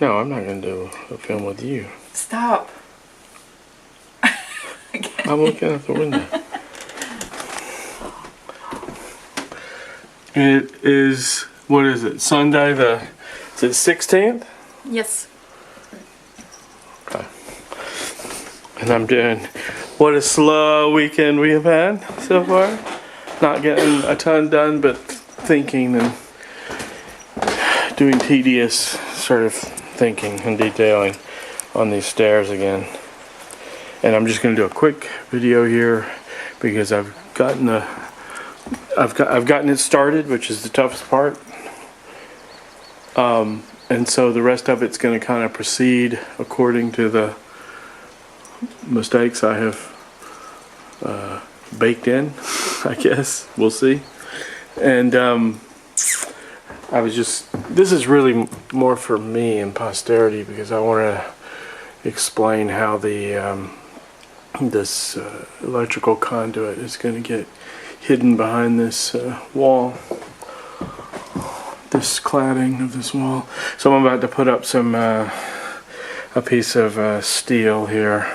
No, I'm not going to do a film with you. Stop. I'm looking out the window. It is, what is it, Sunday is it 16th? Yes. Okay. And I'm doing, what a slow weekend we have had so far. Not getting a ton done, but thinking and doing tedious sort of thinking and detailing on these stairs again. And I'm just going to do a quick video here because I've gotten it started, which is the toughest part. And so the rest of it's going to kind of proceed according to the mistakes I have baked in, I guess. We'll see. And this is really more for me and posterity because I want to explain how this electrical conduit is going to get hidden behind this wall, this cladding of this wall. So I'm about to put up some a piece of steel here,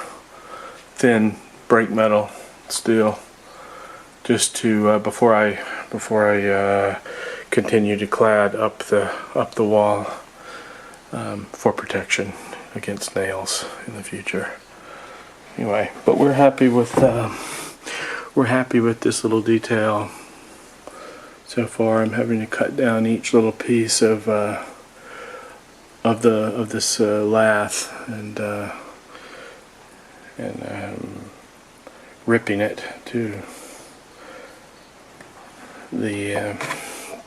thin brake metal steel, just to before I continue to clad up the wall for protection against nails in the future. Anyway, but we're happy with this little detail so far. I'm having to cut down each little piece of this lath and ripping it to the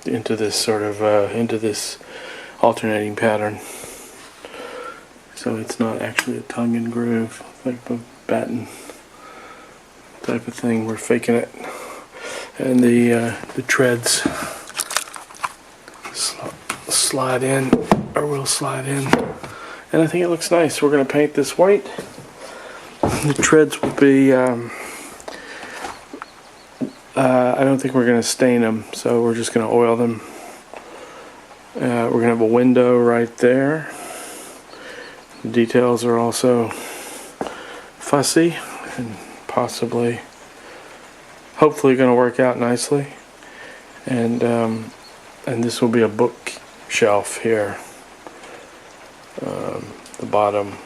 into this alternating pattern, so it's not actually a tongue and groove like a batten type of thing. We're faking it, and the treads slide in, or will slide in, and I think it looks nice. We're going to paint this white. The treads will be I don't think we're going to stain them, so we're just going to oil them. We're going to have a window right there. The details are also fussy and hopefully going to work out nicely. And this will be a bookshelf here. The bottom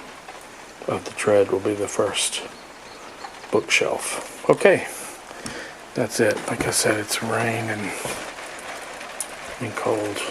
of the tread will be the first bookshelf. Okay. That's it. Like I said, it's rain and cold.